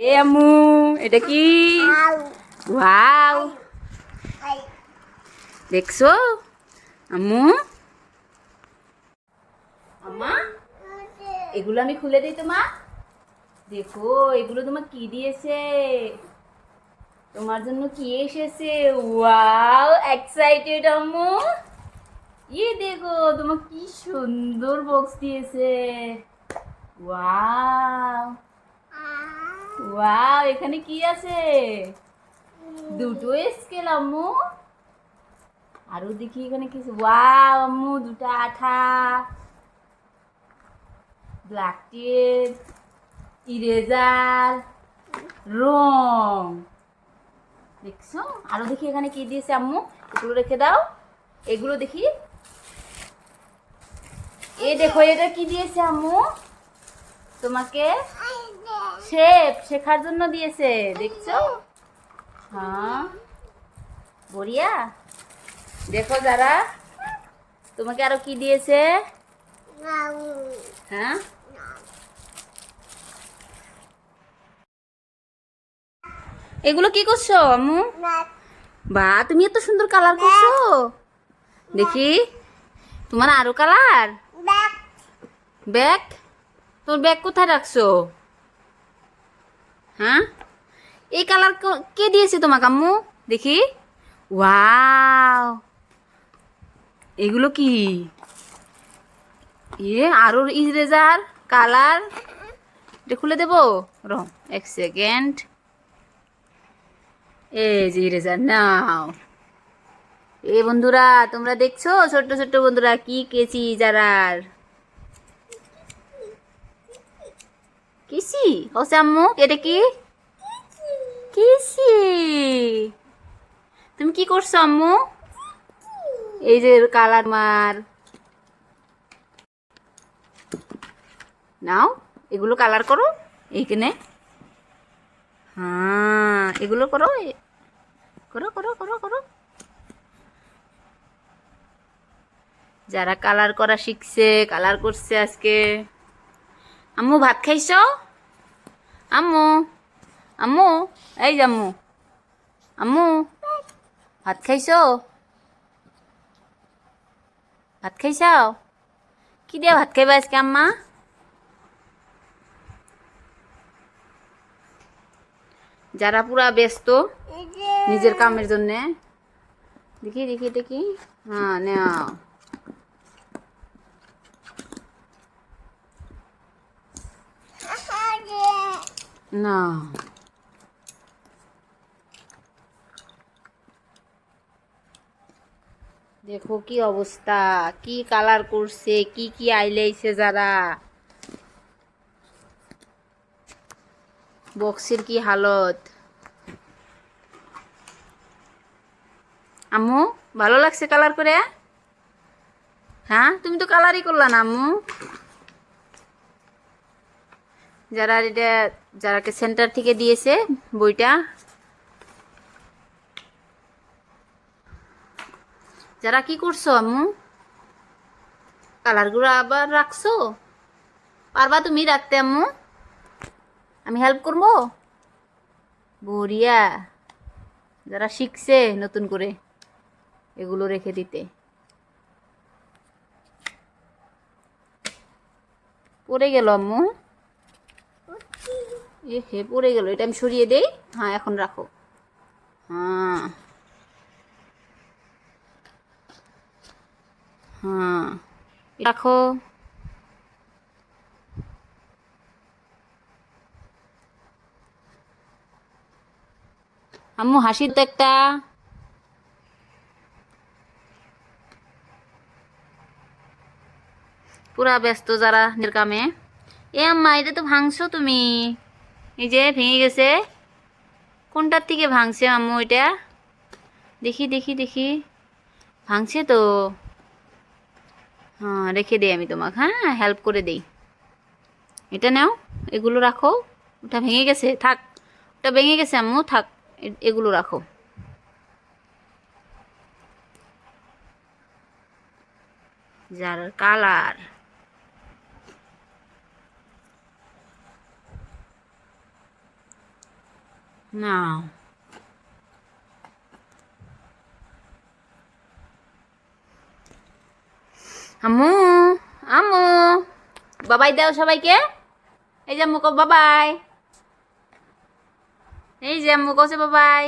এ আম্মু, এটা কি? ওয়াও, দেখছো আম্মু? আম্মা, এগুলো আমি খুলে দিই তোমার। দেখো, এগুলো তোমার কি দিয়েছে? তোমার জন্য কি এসেছে? ওয়াও, এক্সাইটেড আম্মু। ইয়ে দেখো, তোমার কি সুন্দর বক্স দিয়েছে। ওয়াও ওয়াও, এখানে কি আছে? দুটো স্কেল আম্মু। আরো দেখি এখানে কিছু। ওয়াও আম্মু, দুটো আঠা, ব্ল্যাক টেপ, ইরেজার, রং। দেখছো? আরো দেখি এখানে কি দিয়েছে আম্মু। এগুলো রেখে দাও। এগুলো দেখি। এ দেখো, এটা কি দিয়েছে আম্মু তোমাকে? শেখার জন্য দিয়েছে, দেখছো? হ্যাঁ, বড়িয়া। দেখো যারা, তোমাকে আরো কি দিয়েছে? হ্যাঁ, এগুলো কি করছো আম্মু? বা, তুমি এত সুন্দর কালার করছো। দেখি, তোমার আরো কালার। ব্যাগ? তোর ব্যাগ কোথায় রাখছো? হ্যাঁ, এই কালার কে দিয়েছে তোমাকে আম্মু? দেখি। ওয়াও, এগুলো কি? আরো ইরেজার, কালার। এটা খুলে দেবো। রং, এক সেকেন্ড। এই যে ইরেজার নাও। এ বন্ধুরা, তোমরা দেখছো ছোট্ট ছোট্ট বন্ধুরা কি কেচি যারার। কিসি হচ্ছে আম্মু, এটা কি? কিসি? তুমি কি করছো আম্মু? এই যে কালার মার নাও, এগুলো কালার করো এইখানে। হ্যাঁ, এগুলো করো, করো করো করো করো। যারা কালার করা শিখছে, কালার করছে আজকে। আম্মু ভাত খাইছো? আম্মু, আম্মু, এই যে আম্মু, আম্মু, ভাত খাইছো? ভাত খাইছাও? কি দিয়ে ভাত খাইবা আজকে আম্মা? যারা পুরা ব্যস্ত নিজের কামের জন্যে। দেখি দেখি দেখি। হ্যাঁ, নাও। না, দেখো কি অবস্থা, কি কালার করছে, কি কি আইলাইছে যারা। বক্সের কি হালত। আম্মু, ভালো লাগছে কালার করে? হ্যাঁ, তুমি তো কালারই করলা না আম্মু। যারা এটা, যারাকে সেন্টার থেকে দিয়েছে বইটা, যারা কি করছো আম্মু? কালারগুলো আবার রাখছো? পারবা তুমি রাখতে আম্মু? আমি হেল্প করবো। বড়িয়া, যারা শিখছে নতুন করে এগুলো রেখে দিতে। পড়ে গেল আম্মু। এ হে, পড়ে গেল। এটা আমি সরিয়ে দেই। হ্যাঁ, এখন রাখো। হ্যাঁ হ্যাঁ, রাখো। আম্মু হাসি তো একটা। পুরা ব্যস্ত যারা নিজের কামে। এ আম্মা, এটা তো ভাঙছো তুমি। এই যে ভেঙে গেছে। কোনটার থেকে ভাঙছে আম্মু এটা? দেখি দেখি দেখি। ভাঙছে তো। হ্যাঁ, রেখে দিই আমি তোমাকে। হ্যাঁ, হেল্প করে দেই। এটা নাও, এগুলো রাখো। ওটা ভেঙে গেছে, থাক। ওটা ভেঙে গেছে আম্মু, থাক। এগুলো রাখো। যার কালার। না আম্মু আম্মু বাবাই দাও সবাইকে এই যে আম্মু কো বাবাই এই যে আম্মু কছে বাবাই